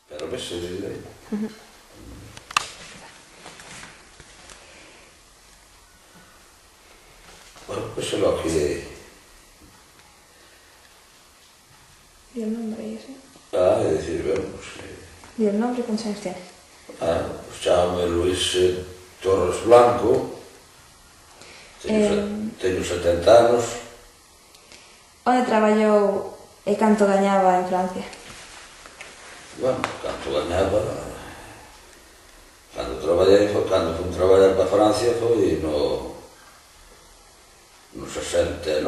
Pero ves se direi. Bueno, pues se lo que... ¿Y el nombre y eso? Es decir, bueno, pues... ¿Y el nombre cuántos años tienes? Pues chámame Luis Torres Blanco, teño 70 anos. Onde traballou e canto gañaba en Francia? Bueno, canto gañaba... Cando traballei, cando fui traballar para Francia foi no 69.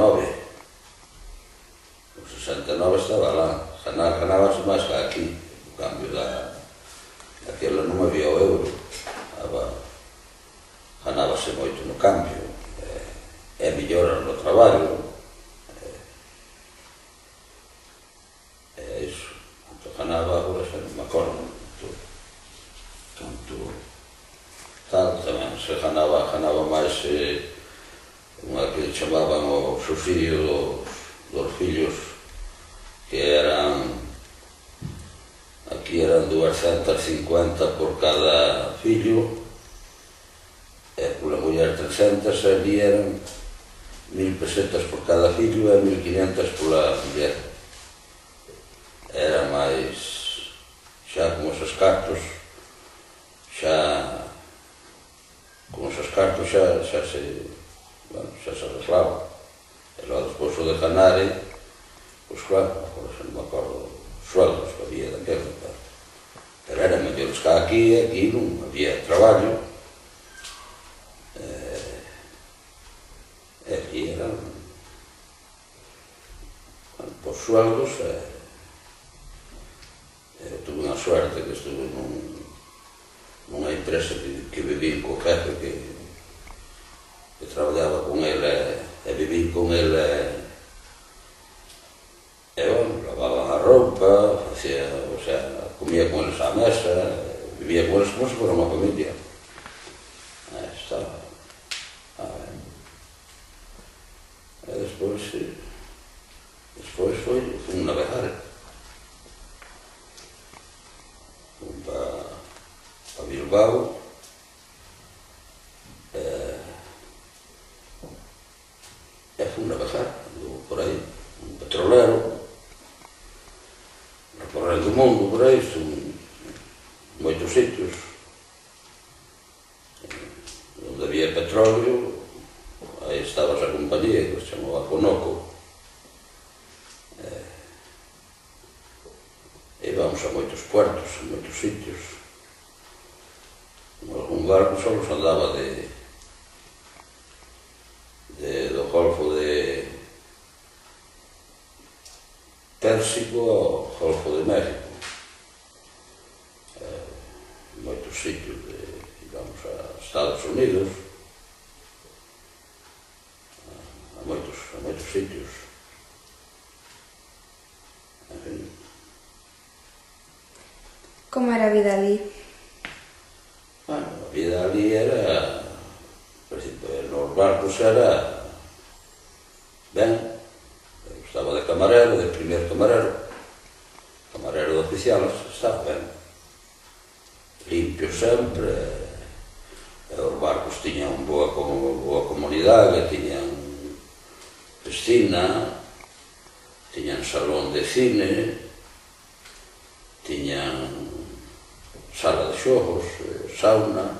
No 69 estaba lá. Ganábase máis que aquí. O cambio daquela non había o euro. Ganábase moito no cambio. É mellor no traballo. É iso. Canto ganaba, agora xa non me acordo. Canto tal, tamén se ganaba máis unha que chamaban o subsidio dos fillos, que eran aquí eran 250 por cada fillo e pola muller 300, e ali eran 1000 pesetas por cada fillo e 1500 pola muller. Era máis xa como esos cartos xa se arreglaba. E logo despois o de Canare, pois claro, agora xa non me acordo os sueldos que había daquela, pero eran mellores que aquí non había traballo. E aquí eran por sueldos. Eu tuve unha suerte que estuve nunha empresa que viví co jefe que traballaba con ele e viví con ele e bueno, lavaban a roupa, comía con eles á mesa, vivía con eles como se fora unha familia. Estaba ben. E despois foi navegar. Fui para Bilbao e fui navegar, ando por aí, un petrolero, recorrendo o mundo por aí, son moitos sitios onde había petróleo. Aí estaba esa compañía que se chamaba Conoco, e íbamos a moitos puertos, a moitos sitios. Algún barco só nos andaba do Golfo de Pérsico ao Golfo de México. Moitos sitios, íbamos a Estados Unidos, a moitos sitios. En fin. Como era a vida ali? Bueno, a vida ali era, por exemplo, nos barcos era ben. Eu estaba de camarero, de primer camarero de oficiales, estaba ben. Limpio sempre, e os barcos tiñan boa comunidade, tiñan piscina, tiñan salón de cine, tiñan sala de xogos, sauna,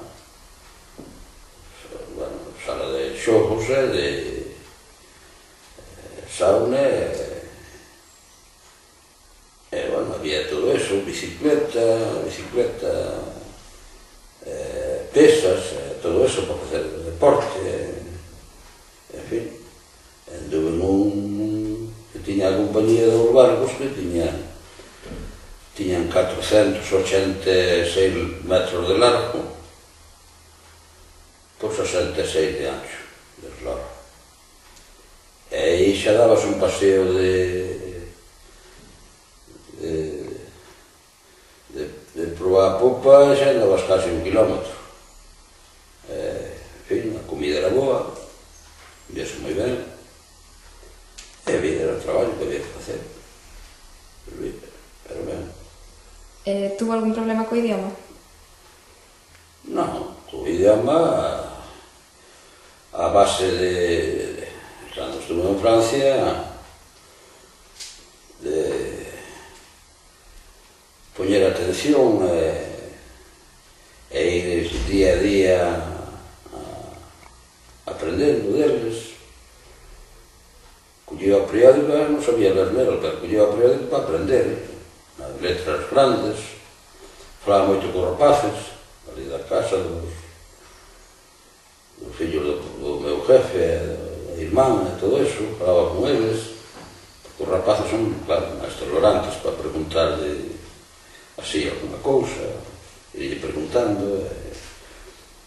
sala de xogos e de sauna e, bueno, había todo eso, bicicleta, pesas, todo eso para facer deporte, en fin. Anduve nun que tiña a compañía dos barcos que tiñan 486 metros de largo por 66 de ancho de eslora. E aí xa dabas un paseo de proa a popa, xa andabas casi 1 kilómetro. En fin, a comida era boa, viese moi ben, e a vida era o traballo que había que facer. Pero ben. Tu tuvo algún problema co idioma? Non, o idioma a base de cando estuve en Francia de poñer atención e ir día a día aprendendo deles. Collía o periódico, non sabía ler nel, pero collía o periódico para aprender as letras grandes. Falaba moito con rapaces ali da casa dos fillos do meu jefe, da irmán e todo eso, falaba con eles, porque os rapaces son, claro, máis tolerantes para preguntarle así alguna cousa, irlle preguntando,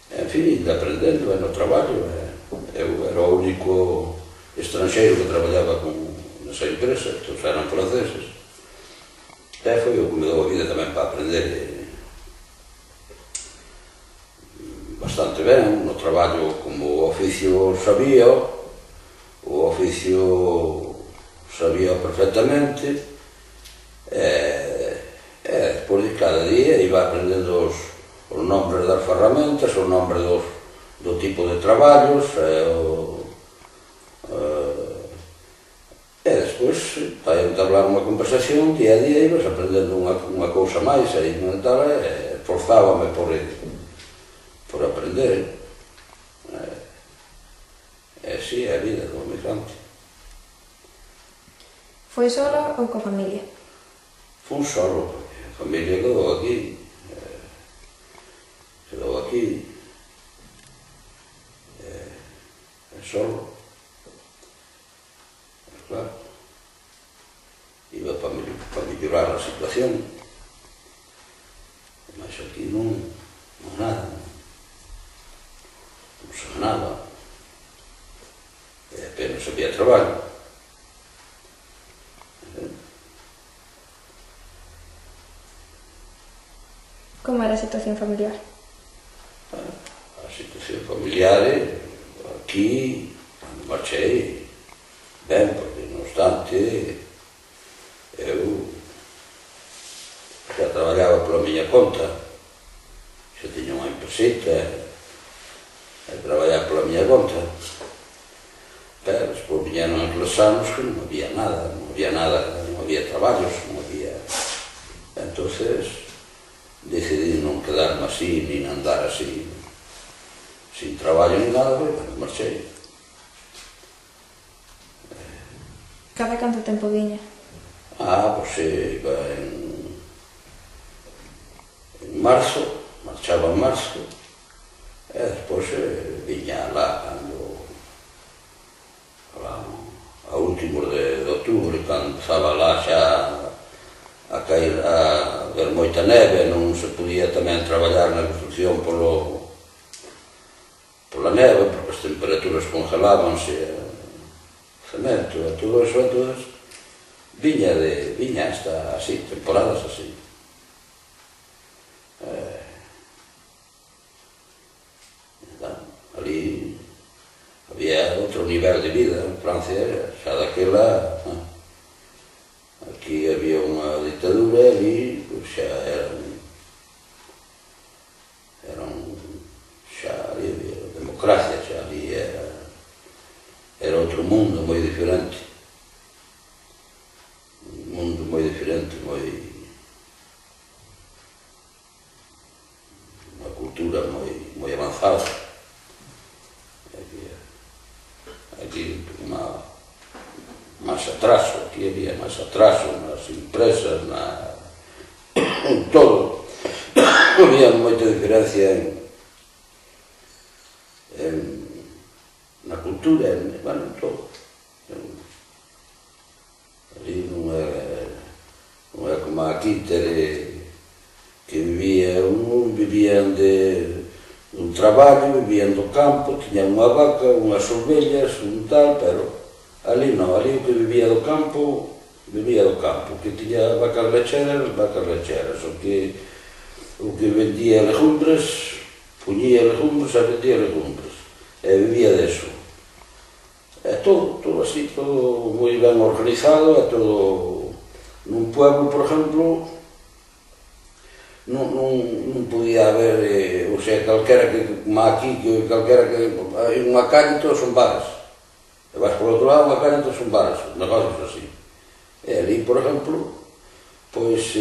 en fin, de aprendendo no traballo. Eu era o único estranxeiro que traballaba nesa empresa, todos eran franceses, e foi o que me dou a vida tamén para aprender bastante ben no traballo. Como o oficio sabía perfectamente, e despois de cada día iba aprendendo os nombres das ferramentas, os nombres do tipo de traballos, e despois para entablar unha conversación día a día ibas aprendendo unha cousa máis, e esforzábame por aprender. E así é a vida do migrante. Foi solo ou coa familia? Fun solo, porque a familia quedou aquí, solo. Claro, iba para mellorar a situación, mas aquí non nada, non se ganaba, e apenas había traballo. Como era a situación familiar? A situación familiar aquí, cando marchei, ben, porque non obstante eu xa traballaba pola miña conta, xa tiña unha empresita e traballaba pola miña conta, pero despois viñeron aqueles anos que non había nada, non había traballos, non había. Entonces decidí non quedarme así, nin andar así sin traballo ni nada, pero marchei. Cada canto tempo viña? Pois iba en marzo, marchaba en marzo, e despois viña lá a últimos de outubro, cando empezaba lá xa a caer, a ver moita neve, non se podía tamén traballar na construcción pola neve, porque as temperaturas congelábanse, cemento e todo eso, entonces viña hasta así, temporadas así. Ali había outro nivel de vida en Francia, xa daquela, aquí había unha ditadura, ali xa ali había democracia, xa ali era outro mundo moi diferente, unha cultura moi avanzada. Aquí máis atraso, aquí había máis atraso nas empresas, en todo. Había moita diferencia na cultura, en todo. Ali non é como aquí, que vivían dun traballo, vivían do campo, tiñan unha vaca, unhas ovellas, un tal, pero ali non, ali o que vivía do campo, que tiña vacas lecheras, o que vendía legumbres, puñía legumbres e vendía legumbres, e vivía deso. É todo así, todo moi ben organizado, é todo. Nun pueblo, por exemplo, non podía haber, o sea, calquera que, como aquí, que calquera que, hai unha calle, todos son bares. E vas por outro lado, unha calle, todos son bares, negocios así. E ali, por exemplo, pois,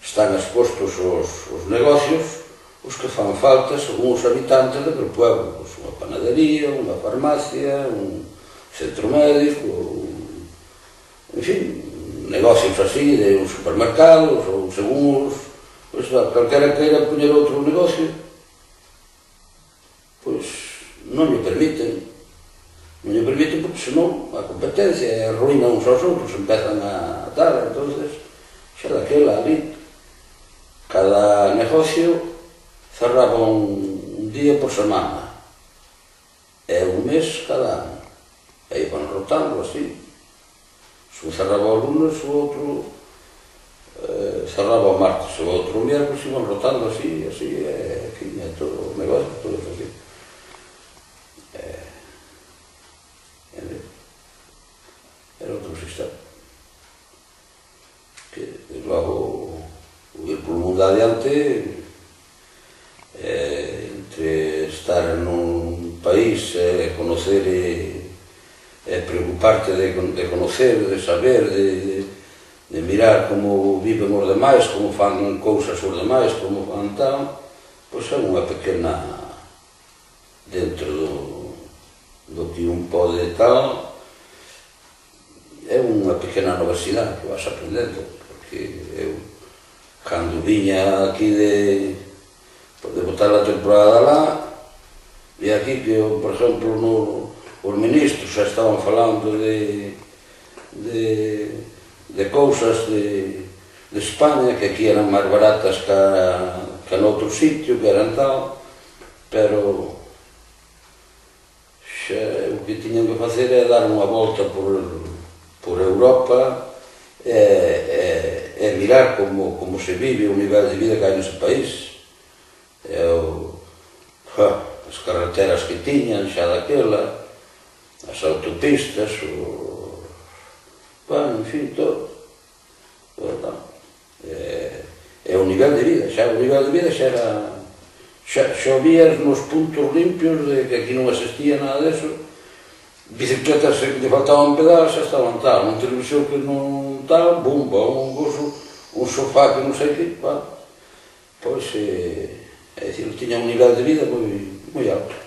están expostos os negocios, os que fan falta según os habitantes daquele pueblo. Pois unha panadería, unha farmacia, un centro médico, en fin, negocios así, de uns supermercados, ou según os, pois, calquera queira poñer outro negocio, pois non lle permiten. Non lle permiten porque senón a competencia arruina uns aos outros, empezan a dar, entonces xa daquela ali cada negocio cerraba un día por semana e un mes cada ano, e iban rotando así. Se un cerraba o lunes, o outro cerraba o martes, o outro o miércoles, iban rotando así, así, en fin, é todo o negocio, todo así. Era outro sistema. Que, logo, o ir polo mundo adiante, entre estar nun país e conocer e preocuparte de conocer, de saber, de mirar como viven os demais, como fan cousas os demais, como fan tal, pois é unha pequena, dentro do que un pode tal, é unha pequena universidade que vas aprendendo, porque eu, cando viña aquí de botar a temporada lá, e aquí que, por exemplo, os ministros xa estaban falando de cousas de España, que aquí eran máis baratas que noutro sitio, que eran tal, pero xa o que tiñan que facer é dar unha volta por Europa e mirar como se vive o nivel de vida que hai nese país. As carreteras que tiñan xa daquela, as autopistas, en fin, todo tal. E o nivel de vida, xa o nivel de vida xa era, xa vías nos puntos limpios de que aquí non existía nada deso, bicicletas que te faltaban pedal xa estaban tal, un televisor que non tal, bumba, un sofá que non sei que, pois, é dicir, tiña un nivel de vida moi alto.